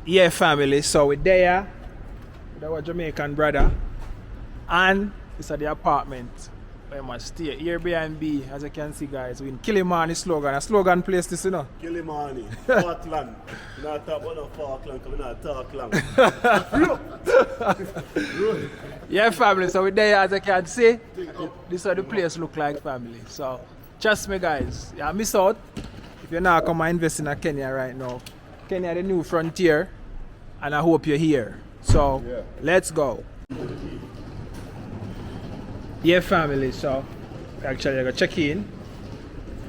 Yeah, family, so we're there with our Jamaican brother, and it's at the apartment where I stay. Airbnb, as you can see, guys, we're in Kilimani slogan. A slogan place this, you know? Kilimani, Portland. We're not talking about Falkland because we're not talking. Yeah, family, so we're there, as you can see. This is what the place look like, family. So, trust me, guys, you miss out if you're not come and invest in Kenya right now. Kenya, the new frontier, and I hope you're here. So, let's go. Yeah, family, so actually I got check in.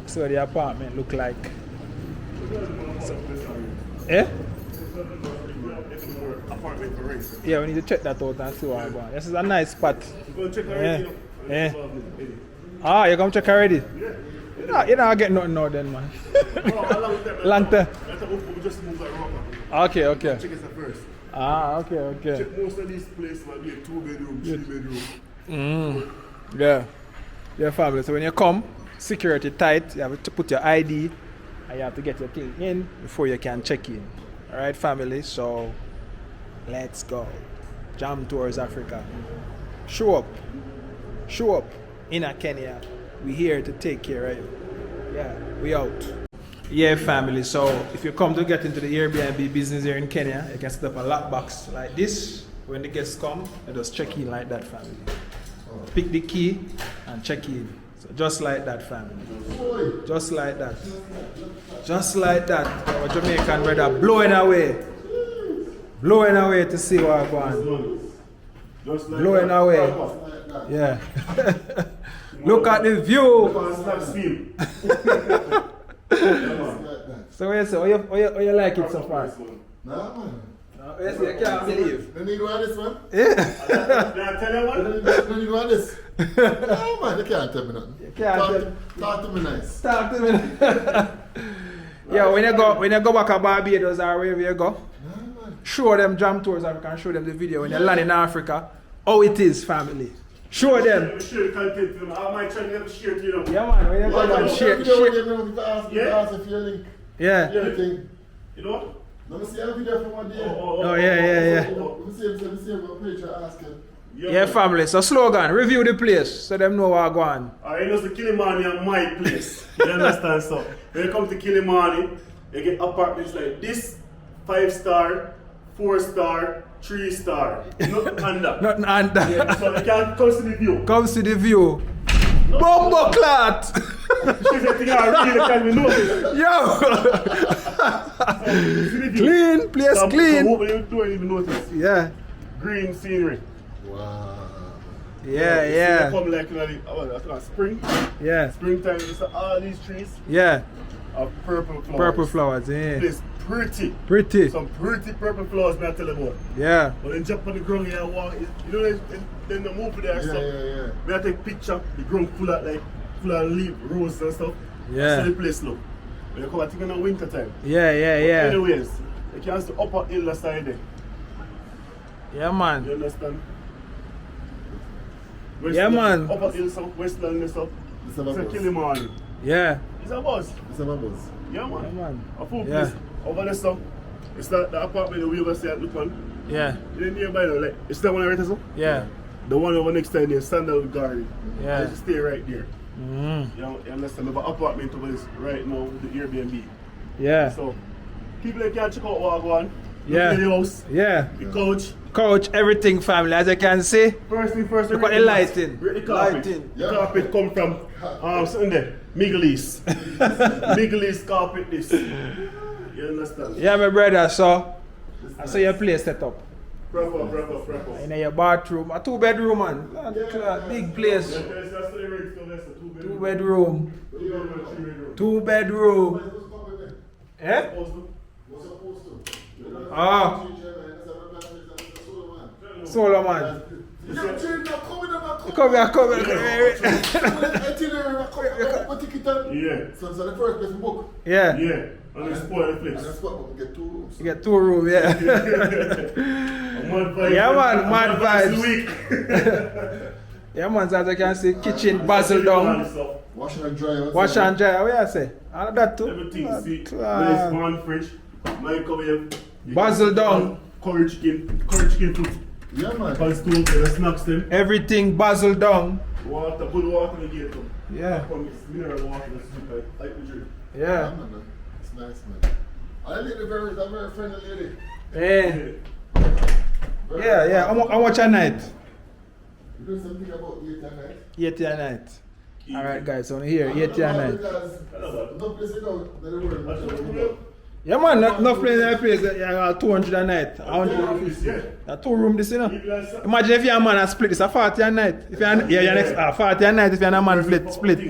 So the apartment look like. So, yeah, we need to check that out and see what I'm going. This is a nice spot. Ah, you come check already? Yeah. You don't get nothing now then, man. Long time. Okay. Check it first. Okay. Check most of these places might be a 2-bedroom, 3-bedroom. Yeah, family. So when you come, security tight, you have to put your ID and you have to get your thing in before you can check in. Alright, family, so let's go. Jam towards Africa. Show up in Kenya. We're here to take care of you. Yeah, we out. Yeah, family, so if you come to get into the Airbnb business here in Kenya, you can set up a lockbox like this. When the guests come, you just check in like that, family. Pick the key and check in. So just like that, family. Just like that. Just like that. Our Jamaican brother blowing away. Blowing away to see what's going on. Blowing away. Yeah. Look at the view. So what you like it so far? Nah, man. Yes, I can't believe. You need one this one? Yeah. Did I tell you one? You need one this? No, man, you can't tell me nothing. You can't Talk to me nice. Talk to me. Yeah, when you go back to Barbados or wherever you go, show them jam tours and we can show them the video when you land in Africa. How it is, family. Show them. Share content to them. How am I trying to share to them? Yeah, man. When you go and share. Ask if you link. Yeah. Everything. You know what? Let me see a video from one day. Oh, yeah. Let me see a picture asking. Yeah, family. So slogan, review the place so them know what's going on. Alright, you know the Kilimani and my place. You understand? So when you come to Kilimani, you get apartments like this, 5-star, 4-star, 3-star. Nothing under. Nothing under. Yeah, so you can come see the view. Come see the view. Bumbo clat! She's a thing I really can be noticed. Yo! Clean, place clean. So you don't even notice. Yeah. Green scenery. Wow. Yeah. Come like spring. Yeah. Springtime, you see all these trees Yeah. are purple flowers. Purple flowers, yeah. It's pretty. Pretty. Some pretty purple flowers, may I tell you about. Yeah. But then jump on the ground here and walk, you know, then the move there and stuff. Yeah. May I take picture, the ground full of leaf, roses and stuff. Yeah. See the place look. When you come out in the winter time. Yeah. Anyways, you can see the upper hill side there. Yeah, man. You understand? Yeah, man. Upper hill, south, westland and stuff. It's a It's a bus. Kilimani. Yeah. It's a bus. It's a bubbles. Yeah, man. Yeah, man. A full Yeah. place. Over there, stuff. It's the apartment that we ever see at Lukman. Yeah. You didn't nearby though, like, it's that one right as well? Yeah. The one over next time there, Sandal with Garvey. Yeah. Just stay right there. Mm-hmm. You understand? We have an apartment over this right now with the Airbnb. Yeah. So, people that can check out what I go on. Yeah. The house, Yeah. the couch. Couch, everything, family, as you can see. First thing first, Look at the lighting. The carpet. Lighting. The carpet come from something there. Middle East. Middle East carpet this. You understand? Yeah, my brother, so I saw your place set up. Proper. In your bathroom, a 2-bedroom, man. Big place. That's the rate, so that's a 2 bedroom. 2-bedroom. 3 bedroom. 2-bedroom. Eh? What's supposed to? Ah. Solar man. Come here. Yeah. So the first place we book. Yeah. Yeah. And it's spoil the And place. that's what we get 2 rooms. You get 2 rooms, yeah. Mad vibes. Yeah, man, mad vibes. Week. Yeah, man, as you can see, kitchen, basil down. Wash and dry. Wash and dry, what you say? All of that too? Everything, see. When it's Class. one fridge, mine come here, Basil down. Curry chicken foot. Yeah, man. Pans two, the snacks them. Everything basil down. Water, good water in the gate. Yeah. Mineral water, that's good, like we drink. Yeah. Man. It's nice, man. I lady very friendly lady. Hey. Yeah. How much a night? You do something about 8 at night? 8 a night. Alright guys, so here, 8 a night. Because no place to go, then the world. Yeah man, no place in that place, you got 200 a night. 150. That's 2 rooms this, you know. Imagine if you're a man and split, it's a 40 a night. If you're your next 40 a night if you're a man split.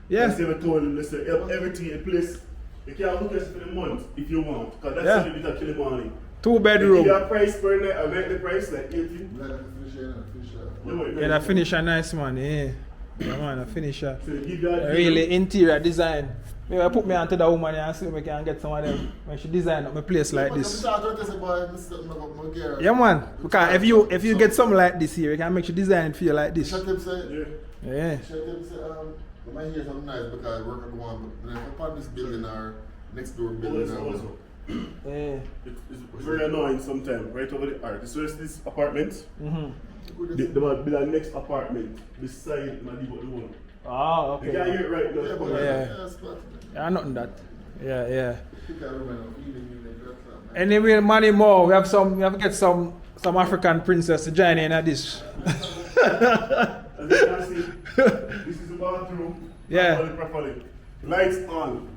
Yeah. Let's say we told him, let's say everything in place. You can look at it for the month if you want. Because that's Yeah. a bit of killing money. 2 bedroom. Your price per night, I make the price like 18. Yeah, that finish a nice man, yeah. Yeah man, a finisher. So they give you a Really interior design. Maybe I put me onto the woman and see if we can get some of them when she design up my place like this. Yeah man, because if you get something like this here, you can make your design feel like this. Shut him say, Yeah. shut him say, I might hear something nice because I work at one, but then upon this building or next door building or also. Yeah. It's very annoying sometimes, right over the art. So it's this apartment. Mm-hmm. They might be the next apartment beside my the one. Oh, You can okay. hear it right now. Yeah, nothing that. Yeah. I remember eating Anyway, money more. We have to get some African princess to join in at this. As you can see, this is the bathroom. Yeah. Properly. Lights on.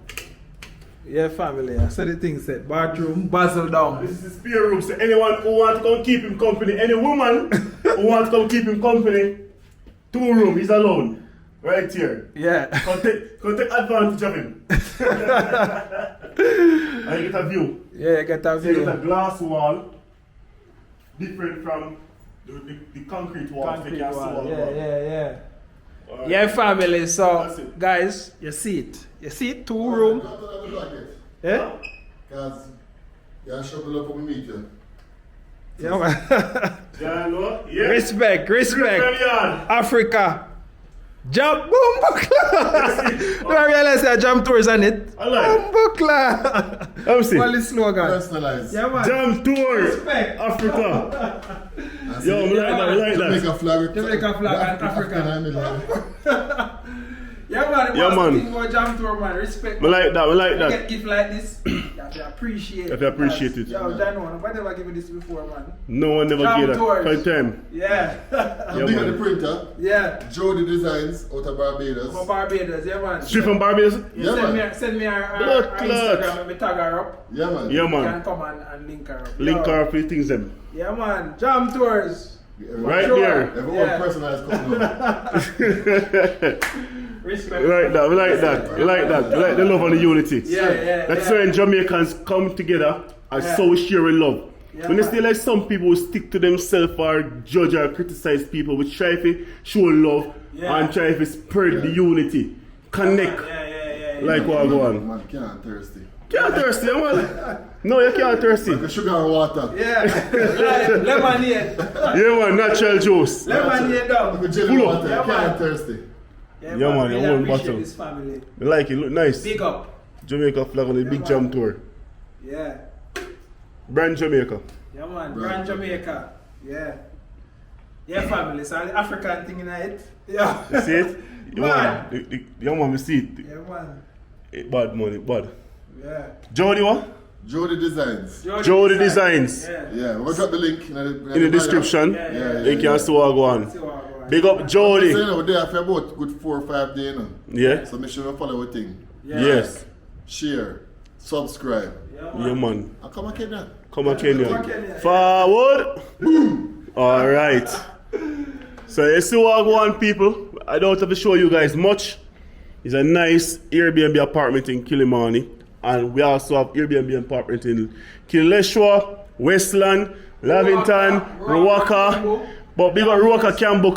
Yeah, family. I said the thing said bathroom, basil down. This is the spare room. So anyone who wants to come keep him company, any woman who wants to come keep him company, 2 room, he's alone. Right here. Yeah. Come take advantage of him. And you get a view. Yeah, get a So you get a view. glass wall, different from the concrete wall. Concrete You can see wall. all the Yeah, wall. yeah. Alright. Yeah, family. That's So, it. guys, you see it. You see it? 2 room. Yeah? Because you show me love when we meet you. Yeah, man. Yeah, no? Yeah. Respect. Yard. Africa. Jump, boom, buckler. Don't I realize that jump tours on it? I like Boom, it. buckler. Let me see. Only slogan. Personalized. Yeah, man. Jam tour. Respect. Africa. I see Yo, we like that. We like that. Jamaica flag. Jamaica flag and Africa. Yeah, man. Yeah, man. Thing about jam tour, man. Respect. We like that. We like You that. get gift like this, you have to appreciate it. You have to appreciate it. Yo, John, nobody ever give me this before, man. No one never Jam get that. tours. Find time. Yeah. I'm Yeah, big on man. the printer. Yeah. Jody Designs out of Barbados. From Barbados, yeah, man. Straight from Barbados? Yeah, Send me our Blood Instagram and me tag her up. Yeah, man. Yeah, You can man. come and link her up. Link Yo. her for the things them. Yeah, man. Jam tours. Right Sure. there. Everyone Yeah. personalized coming up. Respect. We like that. We like that. We like that. We like the love and the unity. Yeah. That's when Jamaicans come together and Yeah. so share in love. Yeah, When you man. see like some people who stick to themselves or judge or criticize people, we try to show love Yeah. and try to spread the unity, connect. Yeah. Like what go on. Man, can't thirsty. Can't thirsty, man. No, you can't thirsty. The sugar and water. Yeah. Lemonade. Yeah, man. Natural juice. Lemonade down. The jelly Full up. water. Yeah, Can't man. thirsty. Yeah, Yeah, man, Really I want appreciate bottle. this family. I like it. Look nice. Big up. Jamaica flag on the big man. jam tour. Yeah. Brand Jamaica. Yeah, man. Right. Grand Jamaica. Yeah, family. So the African thing in it. Yeah. You see it? Yeah, Man. Yeah, man, we see it. Yeah, man. Bad money, bad. Yeah. Jody, what? Jody Designs. Jody Designs. Yeah. Yeah, we'll drop the link in In the description. Yeah. You can see what go on. See what I want. Big up So, Jody. you know, we're there for about good 4 or 5 days, you know. Yeah? So make sure you follow our thing. Yeah. Yes. Share. Subscribe. Yeah, man. And come on, Kenya. Come on, Come on, Kenya. Kenya. Forward. Alright. So you see what go on, people. I don't have to show you guys much. It's a nice Airbnb apartment in Kilimani. And we also have Airbnb apartment in Kileshwa, Westland, Lavington, Ruaka. But big up Ruaka can book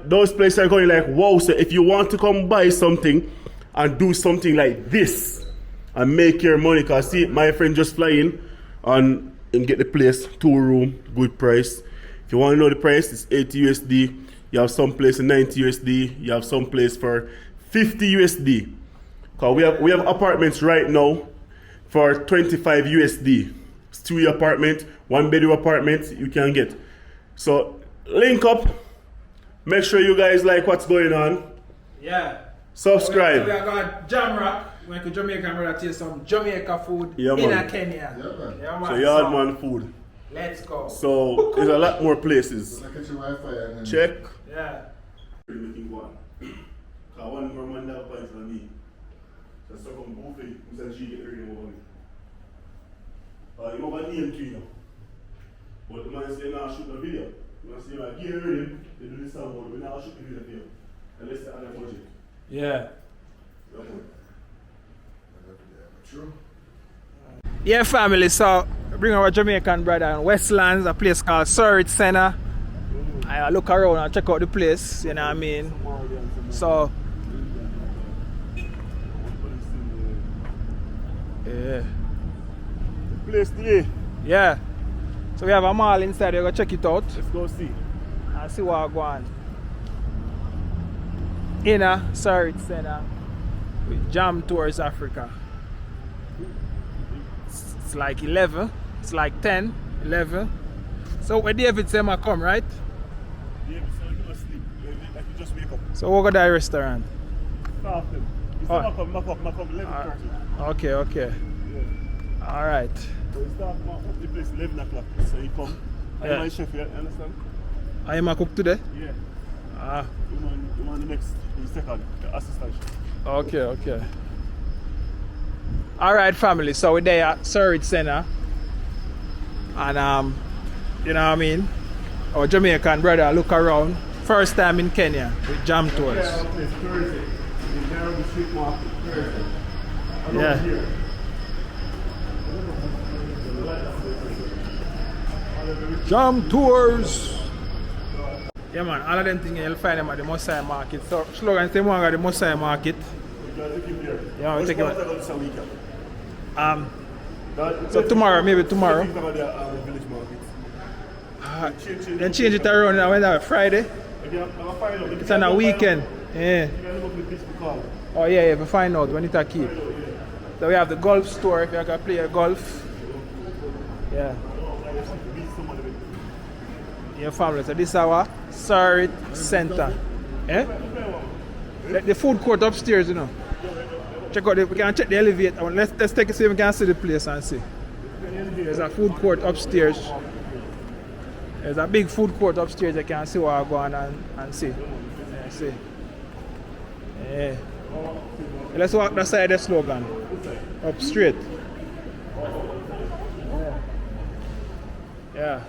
those places are going like, wow. So if you want to come buy something and do something like this and make your money, cause see my friend just fly in and get the place, 2 room, good price. If you want to know the price, it's 80 USD. You have some place in 90 USD. You have some place for 50 USD. Cause we have apartments right now for 25 USD. 2 apartment, 1 bedroom apartment you can get. So link up. Make sure you guys like what's going on. Yeah. Subscribe. So we are going Jam Rock. We're going to Jamaican brother taste some Jamaica food Yeah, in man. a Kenya. Yeah, man. Yeah, man. So yard man food. Let's go. So there's a lot more places. I catch your Wi-Fi and then Check. Yeah. Everything one. One more man that buys for me. That's so come buffet. Who's a G get ready over me. You have a name to you. But the man say now shoot a video. You want to say like get ready. They do this sound board. We now shoot the video for you. Unless they add a budget. Yeah. Yeah, man. True. Yeah, family. So bring our Jamaican brother in Westlands, a place called Surrey Center. I look around and check out the place. You know what I mean? So yeah. Place today. Yeah. So we have a mall inside. We're gonna check it out Let's go see. and see what going on. Inner Surrey Center with Jam Tours Africa. It's like 11. It's like 10, 11. So where David said I come, right? Yeah, so you must sleep. Like you just wake up. So we'll go to the restaurant. Start them. You Oh. say knock up 11:30. Okay, okay. Yeah. Alright. So you start the place 11 o'clock. So you come. Yeah. I'm my chef, you understand? I am a cook today? Yeah. Ah, You want the next, the second, the assistant chef. okay, okay. Alright, family. So we're there at Surrey Center. And you know what I mean? Our Jamaican brother look around. First time in Kenya with Jam Tours. Yeah, place Thursday. In Nairobi Street Market, Thursday. Yeah. Here. Jam Tours. Yeah man, all of them things you'll find them at the Mosai Market. So slogan say one at the Mosai Market. Yeah, we take him. So tomorrow, maybe tomorrow. Then change it around and when Friday. It's on a weekend. Yeah. Oh yeah, we find out when it's a keep. So we have the golf store if you can play a golf. Yeah. Yeah, family. So this is our Surrey Center. Eh? The food court upstairs, you know. Check out we can check the elevator. Let's take it so we can see the place and see. There's a food court upstairs. There's a big food court upstairs. You can see what I go on and see. Yeah, see. Yeah. Let's walk that side of the slogan. Up straight. Yeah.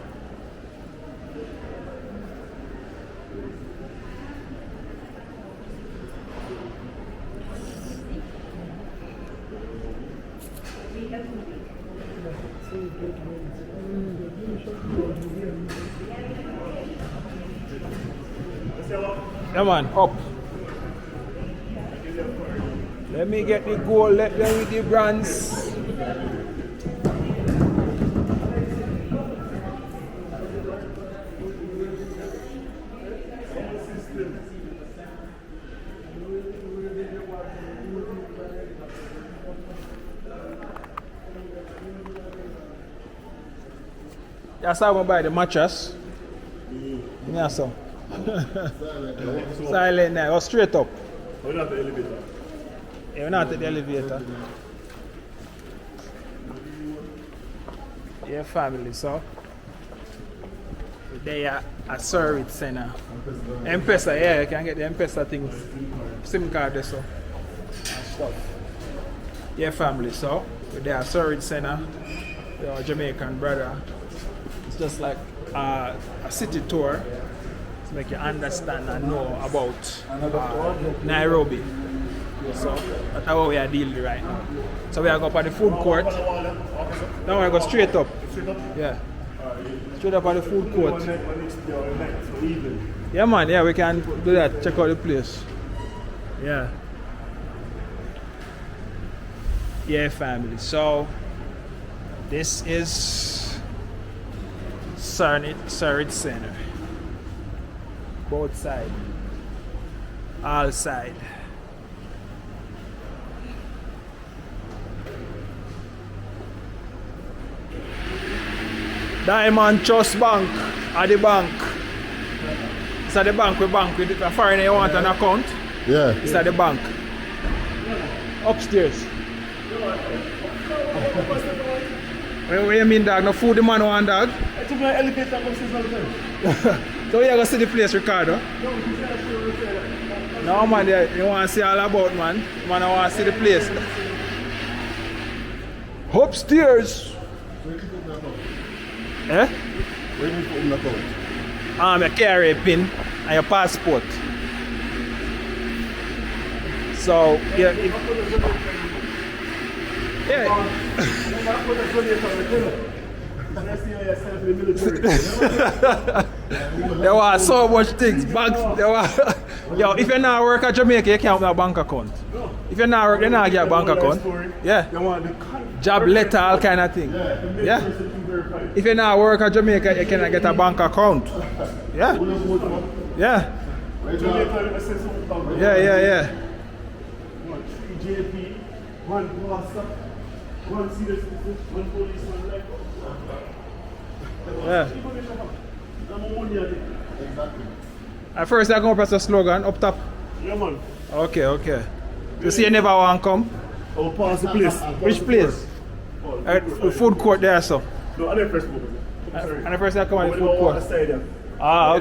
Come on, up. Let me get the goal, let them with the brands. That's how I buy the mattress. Yeah, so. Silent now, go straight up. We're not the elevator. Yeah, we're not at the elevator. Yeah, family, so. We're there at Surrey Center. M-Pesa, yeah, you can get the M-Pesa things. SIM card there, so. And stuff. Yeah, family, so. We're there at Surrey Center. With our Jamaican brother. It's just like a city tour to make you understand and know about Nairobi. So that's how we are dealing right now. So we are going to the food court. Now we go straight up. Yeah. Straight up at the food court. Yeah man, yeah, we can do that. Check out the place. Yeah. Yeah, family. So this is Surrey Center. Both sides. All sides. Diamond Trust Bank at the bank. It's at the bank we bank with a foreigner you want an account. Yeah. It's at the bank. Upstairs. What you mean, dog? No food the man want, dog? I took my elevator upstairs all the time. So you go see the place, Ricardo? No, man, you want to see all about, man. Man, I want to see the place. Upstairs. Eh? Where do you open the account? You carry a pin and your passport. So, yeah. There were so much things. Banks, yo, if you not work at Jamaica, you can't have a bank account. If you not work, you not get a bank account. Yeah. Job letter, all kind of thing. Yeah. If you not work at Jamaica, you cannot get a bank account. Yeah. Yeah. Yeah. One JP, one Barista, one serious, one police, one like. Yeah. At first I come up as a slogan up top. Yeah, man. Okay. You see you never want to come? Oh, pass the place. Which place? Food court there, so. No, I first go. And the first I come at the food court.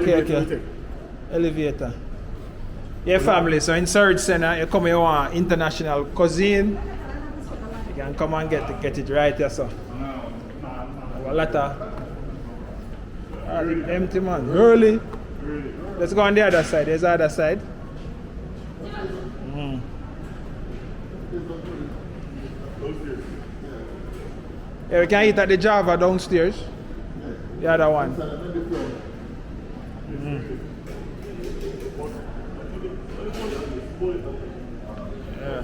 Okay. Elevator. Yeah, family. So in Surge Center, you come here want international cuisine. You can come and get it right here, so. A lot of empty, man. Early. Let's go on the other side. There's the other side. Yeah, we can eat at the Java downstairs. The other one. Yeah.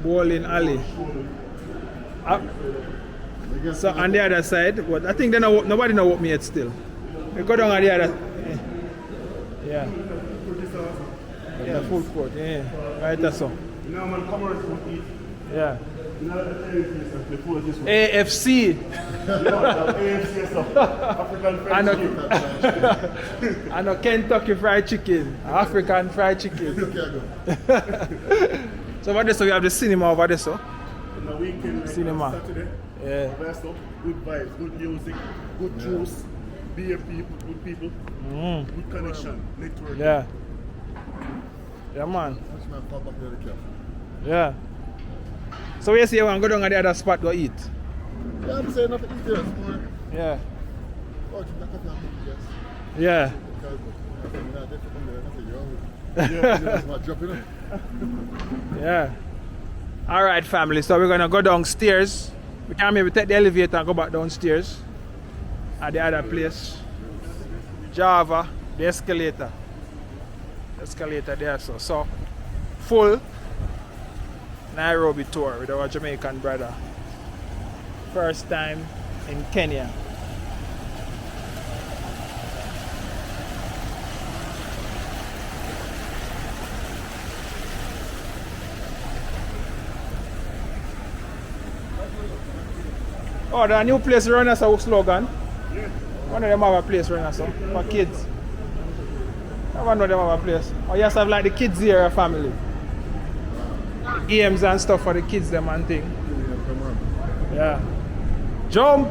Bowling alley. So on the other side, but I think they know, nobody know what me yet still. We go down on the other. Yeah. Yeah, full court. Yeah. Right there, so. Yeah. AFC. I know Kentucky Fried Chicken, African Fried Chicken. So over there, so we have the cinema over there, so. On the weekend, like Cinema. Saturday. Yeah. Good vibes, good music, good juice, beer people, good people, good connection, network. Yeah. Yeah, man. Yeah. So you say you want to go down at the other spot to eat? Yeah, I'm saying nothing eat there more. Yeah. Oh, you not have to Yeah. Yeah. All right, family. So we're gonna go downstairs. We can maybe take the elevator and go back downstairs at the other place. Java, the escalator. Escalator there. So full Nairobi tour with our Jamaican brother. First time in Kenya. Oh, the new place running as a slogan. Yeah. One of them have a place running as a for kids. I one of them have a place. Oh, you have like the kids here, family. Games and stuff for the kids, them and thing. Yeah. Jump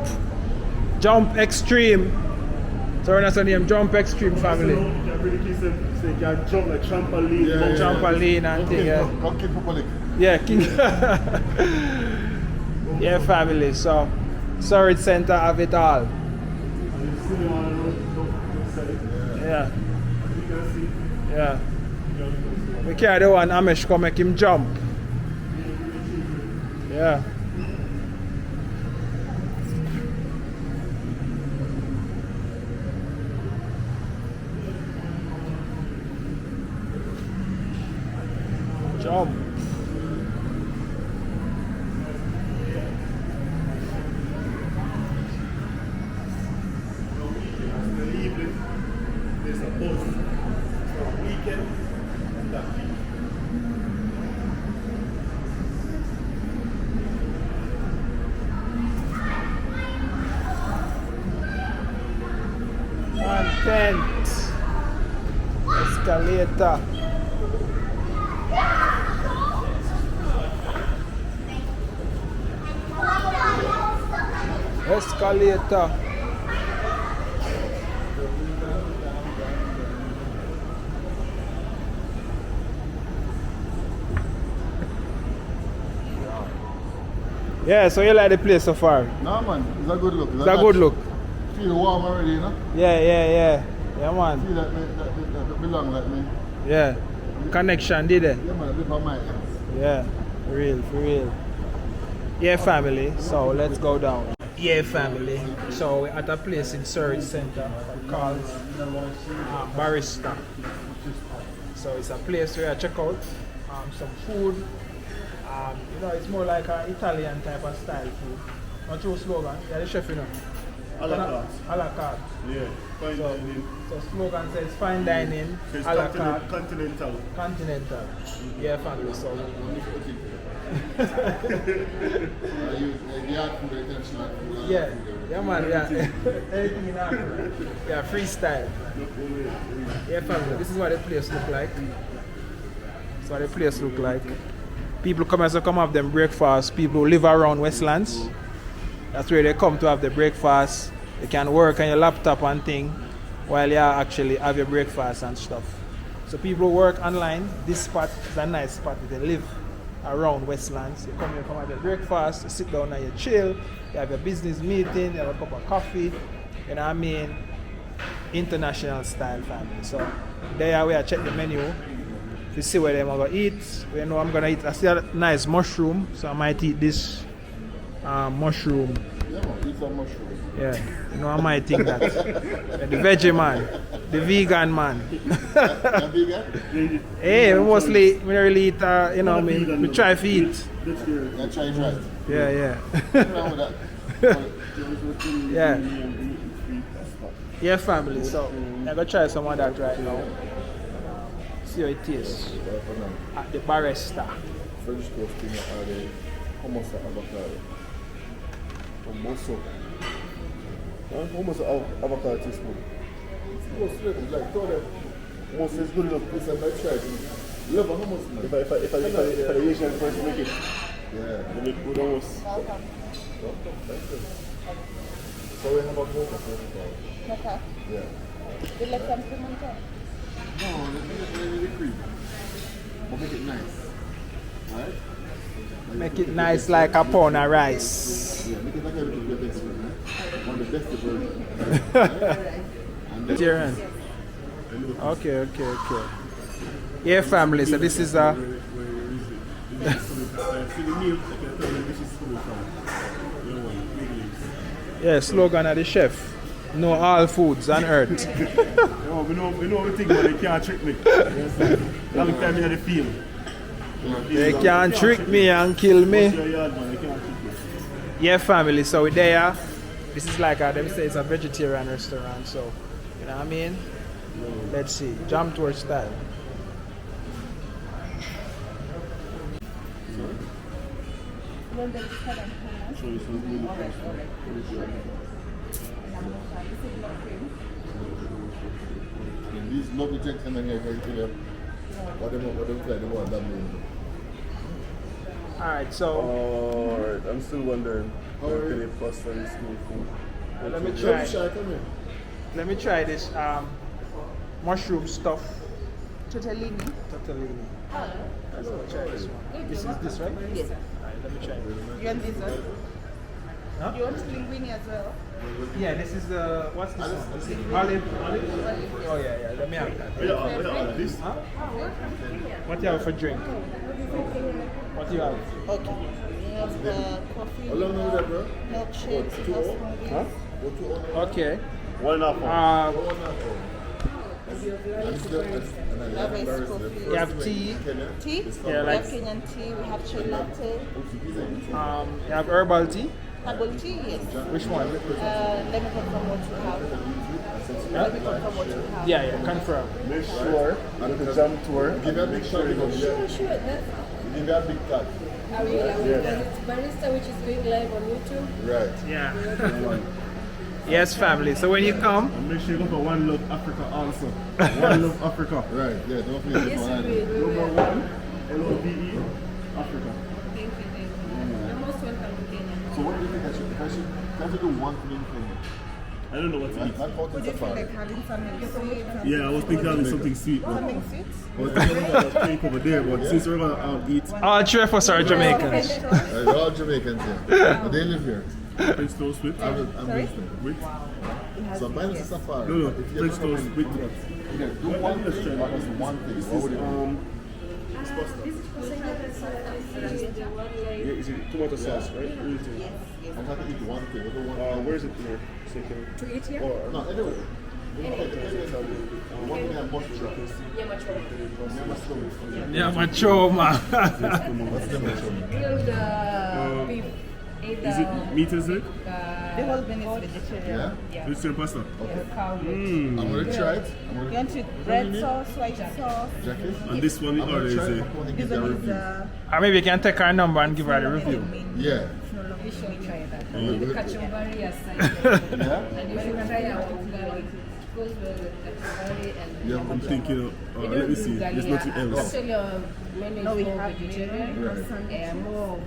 Extreme. So we're not name Jump Extreme family. So you can jump like trampoline. Yeah. Trampoline and thing, yeah. Come King Public. Yeah, King. Yeah, family. So Surrey Center have it all. Yeah. Yeah. We carry the one Amish come make him jump. Yeah. Jump. There's a bus for weekend and that week. tent. Escalator. Escalator. Yeah, so you like the place so far? No man, it's a good look. It's a good look. Feel warm already, you know? Yeah, man. Feel that belong like me. Yeah. Connection, did it? Yeah man, a bit of my hands. Yeah, for real. Yeah, family. So let's go down. Yeah, family. So we're at a place in Surrey Center called Barista. So it's a place where I check out some food. You know, it's more like an Italian type of style food. Not your slogan. Yeah, the chef, you know. A la carte. A la carte. Yeah, fine dining. So slogan says fine dining, Says a la carte. Continental. Continental. Yeah, family. So You have food international food. yeah, man, yeah. Anything in Africa. Yeah, freestyle. Yeah, family. This is what the place look like. That's what the place look like. People come as to come have them breakfast. People who live around Westlands. That's where they come to have the breakfast. You can work on your laptop and thing while you actually have your breakfast and stuff. So people who work online, this spot is a nice spot. They live around Westlands. You come here, come have your breakfast, you sit down and you chill, you have your business meeting, you have a cup of coffee, you know what I mean? International style family. So there we I check the menu to see where I'm gonna eat. We know I'm gonna eat. I see a nice mushroom, so I might eat this mushroom. Yeah man, eat some mushroom. Yeah, you know I might think that. The veggie man, the vegan man. You vegan? Hey, we mostly we don't really eat. You know, we try to eat. Yeah, try it right. Yeah. What's wrong with that? Yeah. Yeah, family. So I'm gonna try some of that right now. See how it tastes at the Barista. French toast thing are the hummus and avocado. Hummus. Hummus avocado teaspoon. It's like throw them. Hummus is good enough. It's a bad try. Love a hummus man. If I Asian first make it. Yeah. They make good hummus. Welcome. So we have a mocha first of all. Mocha. Yeah. You like some cream on top? No, the cream. But make it nice. Right? Make it nice like a pound of rice. Yeah, make it like a little bit extra, right? One of the best version. And then Darren. Okay. Yeah, family. So this is a. Yeah, slogan of the chef. Know all foods on earth. We know we think, but they can't trick me. Long time in the field. They can't trick me and kill What's me. your yard, man? They can't trick me. Yeah, family. So we're there. This is like them say it's a vegetarian restaurant. So you know what I mean. Let's see. Jump towards style. Well, there is head and hummus. So it's really Alright. This is no cream. these lovely gentlemen here can tell you whatever play they want that means. Alright, so Alright, I'm still wondering how can they pasta and school food? let me Come try. come here. Let me try this mushroom stuff. Tortellini. Tortellini. Let's go try this one. This is this, right? Yes. Alright, let me try this. You want this one? Huh? You want linguine as well? Yeah, this is the what's this one? This is olive. Oh yeah. Let me have that. This? Huh? What you have for drink? What you have? Okay. We have coffee. How long is that, bro? Milkshakes. We have smoothies. Huh? Okay. 1.5 hours. We have iced coffee. You have tea. Tea? Yeah, We like- have Kenyan tea. We have chai latte. You have herbal tea. Herbal tea, yes. Which one? Let me confirm what you have. Let me confirm what you have. Yeah, confirm. Make sure at the jam tour. Give me a big shot. Give Sure. me a big cut. Are we it's Barista, which is going live on YouTube? Right. Yeah. Yes, family. So when you come, And make sure you go for One Love Africa also. One Love Africa. Right, yeah, don't forget this one. Number one, LOVE, Africa. Thank you. You're most welcome to Kenya. So what do you think I should do one thing in Kenya? I don't know what to eat. Not out in safari. Having something sweet. Yeah, I was thinking of having something sweet. But Something sweet? I was thinking about steak over there, but since we're gonna eat all three of us are Jamaicans. They're all Jamaicans here. But they live here. French toast with. I'm listening. With? So minus the safari. No, If you French ever toast come in- with. Okay, do one thing. What was one thing? What would it be? It's pasta. Yeah, is it tomato sauce, right? I'm going to eat one thing. What do one thing? Where is it here? To eat here? No, anyway. One thing I must try. Yeah, macho man. What's the macho? Grilled beef. Is it meat, is it? The whole bean is vegetarian. Yeah? Vegetarian pasta. Cow meat. I'm going to try it. I'm You going want to it red sauce, white sauce? Jackie. And this one, I'm or going is to try it. it? I'm going to give This you a one is review. Or maybe you can take our number and give her the review. Yeah. you should try that. Oh. The cachumari aside. Yeah? And you should try our garlic. Goes well with cachumari and Yeah, I'm thinking of, let me see, there's nothing else. Actually, menu is more vegetarian and more of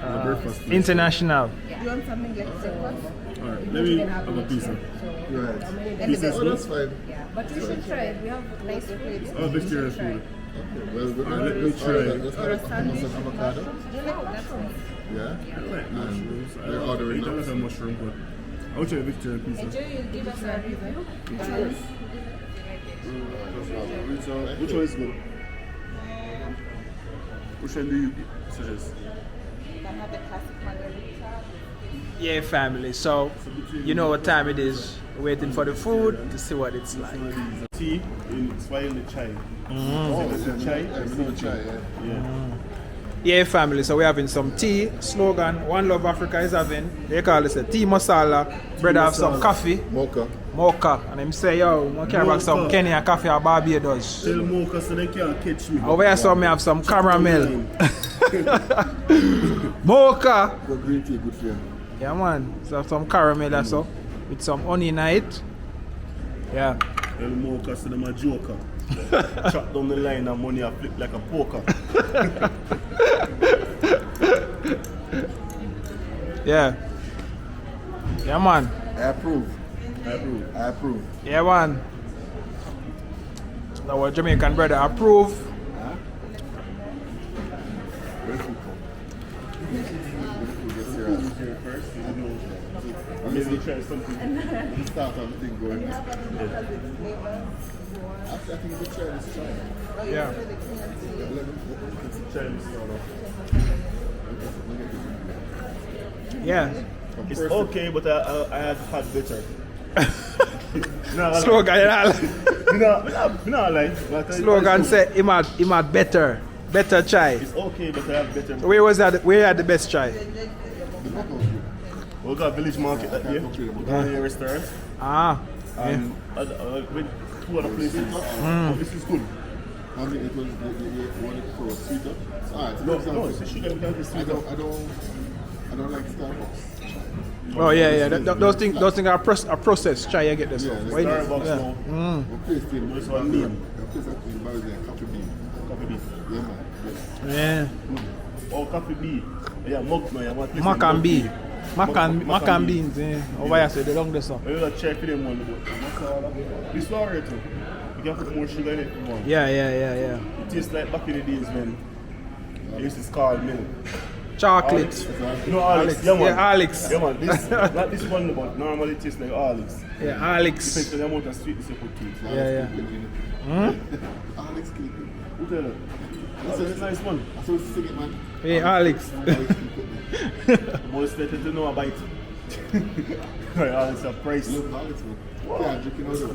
Breakfast. International. You want something like breakfast? Alright, let me have a pizza. Right. Pizza is Oh, good. that's fine. Yeah, but you should try it. We have nice food. Oh, vegetarian food. Okay, well, let me try. Let's have hummus and avocado. Do you like that one? Yeah? I like mushrooms. I They're ordering don't like now. a mushroom, but I'll try a vegetarian pizza. Enjoy, you'll give us a review. Which one is good? Which one do you suggest? Can have the classic margarita. Yeah, family. So you know what time it is. We're waiting for the food to see what it's like. Tea in Swahili chai. Oh, Is it chai? yeah, we need to try, yeah. Yeah. Yeah, family. So we're having some tea. Slogan: One Love Africa is having. They call this a tea masala. Brother have some coffee, Mocha. mocha, and him say, "Yo, we care about some Mocha. Kenyan coffee or Barbados." Tell Mocha so they can't catch me. Over here, so me have some caramel. Mocha. Got green tea, good for you. Yeah, man. So some caramel or so with some honey in it. Yeah. Tell Mocha so them a joker. Chop down the line and money and flip like a poker. Yeah. Yeah, man. I approve. I approve. I approve. Yeah, man. Our Jamaican brother approve. Where's food from? This food gets here. First, you know. Maybe try something. You start on the thing going. After I think we try this try. Yeah. Try this one. Yeah. It's okay, but I had had better. No, Slogan, no, like. slogan say him had better chai. It's okay, but I have better. Where was that? Where had the best chai? We got Village Market that day. We got a restaurant. Ah. And with two other places. But this is good. I mean, it was the one for sweeter. Alright, so No, for no, example, it's a sugar without the I sweet. don't like Starbucks. Oh yeah. Those things are processed chai. You get this. Yeah, one. the Wait. Starbucks Yeah. now. What place in This one name. The place in Barista, Coffee Bean. Coffee bean. Yeah, man. Yes. Yeah. Oh, coffee bean. Yeah, mug no. Yeah, one place Mac and bee. Mac Mac and and beans. Over here, so they long this one. I will try for them one. This one right too. You can put more sugar in it if you want. Yeah. It tastes like back in the days when they used to call milk. Chocolate. No, Alex. Yeah, man. Yeah, Alex. Yeah, man. This, not this one, but normally it tastes like Alex. Yeah, Alex. Depends on the amount of sweetness you put to it. Yeah. Alex Clinton. Who tell you? That's a nice one. I saw the sing it, man. Hey, Alex. Most better to know about it. Alex, a price. Love Alex, man. Yeah, drinking out of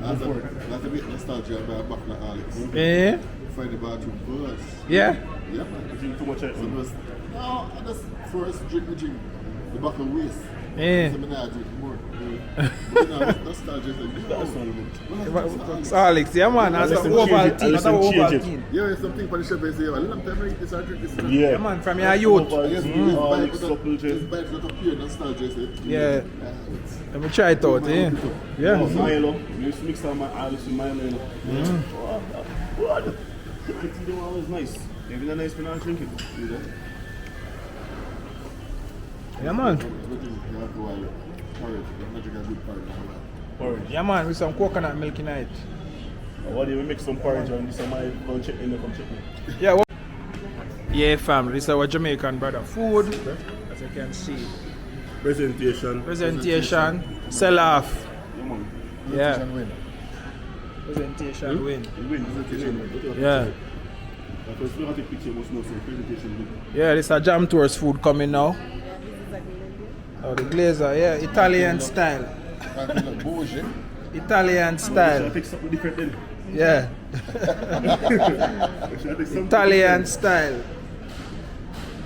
that's a bit nostalgia about back like Alex. Yeah. Find the bathroom buzz. Yeah. Yeah, man. You drink too much So it was, no, I just first drink the back of waist. Yeah. So I do it more. But now, nostalgia is like, It's Alex, yeah man, that's the Ovaltine. That's the Ovaltine. yeah, something for the chef is here. Long time I eat this, I drink this. Yeah man, from your youth. Yes, Alex this vibe not appear, nostalgia is it? Yeah. Let me try it out, eh? Yeah. Milo. You used to mix down my Alex with Milo. What? I think the one was nice. Even a nice banana drink it. You know? Yeah man. Porridge. Yeah man, with some coconut milk in it. What do you mix some porridge on this? Somebody come check me. Yeah, well, yeah family, this is our Jamaican brother food. As you can see. Presentation. Sell off. Yeah, man. Yeah. Presentation win. You win. Presentation. Yeah. If you want to take picture, you must know some presentation win. Yeah, this is a Jam Tours food coming now. Oh, the glazer, yeah, Italian style. Italian Should I style. take something different then? Yeah. Should I take something Italian different? style.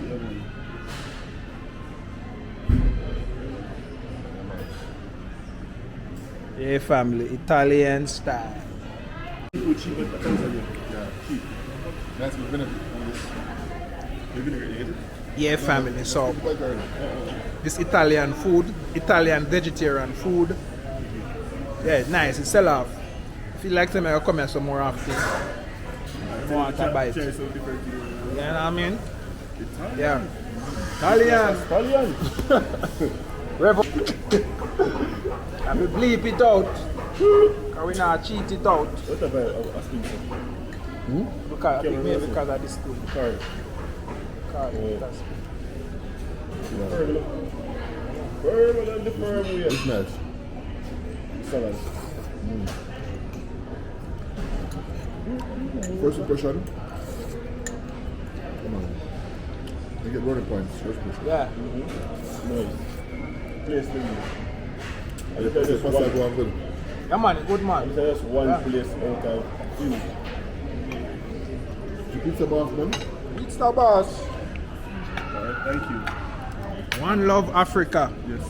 Yeah, man. Yeah, family, Italian style. Food cheap at Tanzania. Yeah, cheap. That's the benefit of this. You vinegar, you get it? Yeah, family. So Quite garden. this Italian food, Italian vegetarian food. Yeah, it's nice. It's sell off. I feel like somebody will come here some more often. I want to buy it. Try some different thing. You know what I mean? Italian. Yeah. Italian. Italian. And we bleep it out. Because we not cheat it out. What have I asking for? Because, I think maybe because of this thing. Card. That's Firmer than the firm we It's nice. salad. First impression. Come on. You get rolling points. First impression. yeah. Nice. Place to me. I The tell you first I one. go on good. Yeah, man, good I man. tell you one Yeah. place out of few. You pizza boss, man? It's the boss. Alright, thank you. One love Africa. Yes.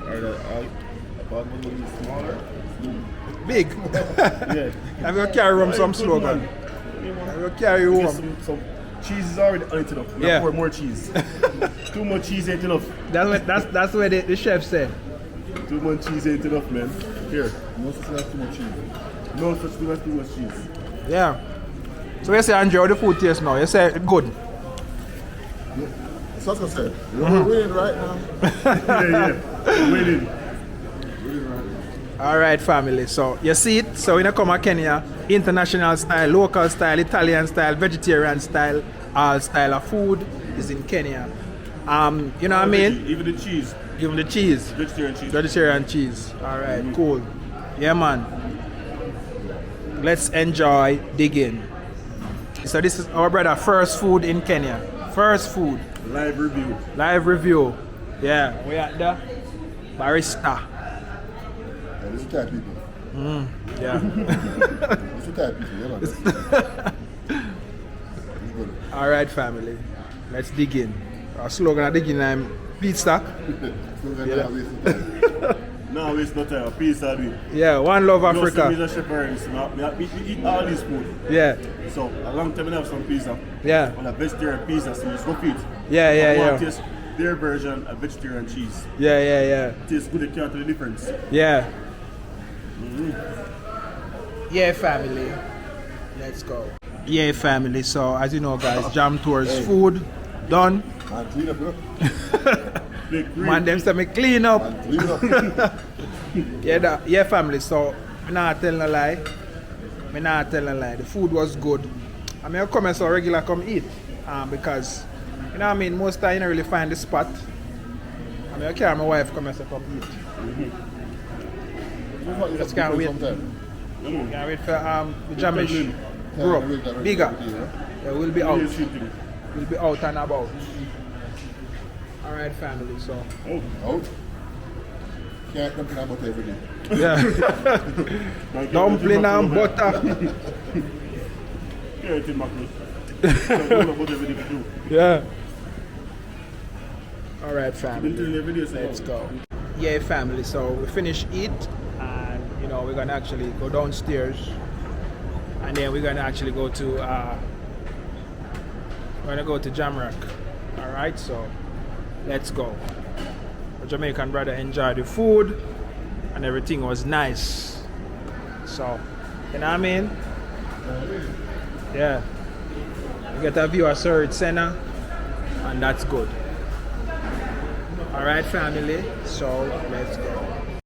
Alright, about one little smaller. Big. Yeah. I'm going to carry home some slogan. I'm going to carry Get home. some cheese is already on it enough. Yeah. Pour more cheese. Too much cheese ain't enough. That's what the chef said. Too much cheese ain't enough, man. Here. No such thing as too much cheese. No such thing as too much cheese. Yeah. So you say, Andrew, how the food tastes now? You say it's good. That's what I said. You're winning right now. Yeah. Winning. All right, family. So you see it. So when you come to Kenya, international style, local style, Italian style, vegetarian style, all style of food is in Kenya. You know what I mean? Even the cheese. Even the cheese, Vegetarian cheese. vegetarian cheese. All right, cool. Yeah, man. Let's enjoy digging. So this is our brother first food in Kenya. First food. Live review. Live review. Yeah, we at the Barista. Yeah, this is Thai people. Yeah. This is Thai people, you know. It's good. All right, family. Let's dig in. Our slogan of digging is pizza. So we're gonna have this time. No, waste no time. Pizza do it. Yeah, one love You know, Africa. me as a chef already, so we eat all this food. Yeah, So a long time I have some pizza. yeah, On a vegetarian pizza, so it's go feed. yeah, I want yeah. taste their version of vegetarian cheese. Yeah, yeah, yeah. Tastes good, you can't tell the difference. Yeah. Yeah, family. Let's go. Yeah, family. So, as you know, guys, Jam Tours food done. Man, clean up, bro. Big green. Man, them say me clean up. Man, clean up. Yeah, family. So, me not telling a lie. Me not telling a lie. The food was good. I mean, I come here so regular come eat. Because, you know what I mean, most time you don't really find the spot. I mean, I carry my wife come here so come eat. Just can't wait. Can't wait for the Jamish grow up, bigger. Yeah, we'll be out. We'll be out and about. Alright, family, so. Out. Can't come to butter every day. Yeah. Dumpling and butter. Carrot mackerel. Yeah. Alright, family. Let's go. yeah, family. So we finish eat, and you know we're gonna actually go downstairs, and then we're gonna actually go to Jamrock. All right, so let's go. The Jamaican brother enjoyed the food, and everything was nice. So you know what I mean? Yeah. You get a view of Surrey Senna, and that's good. Alright family, so let's go.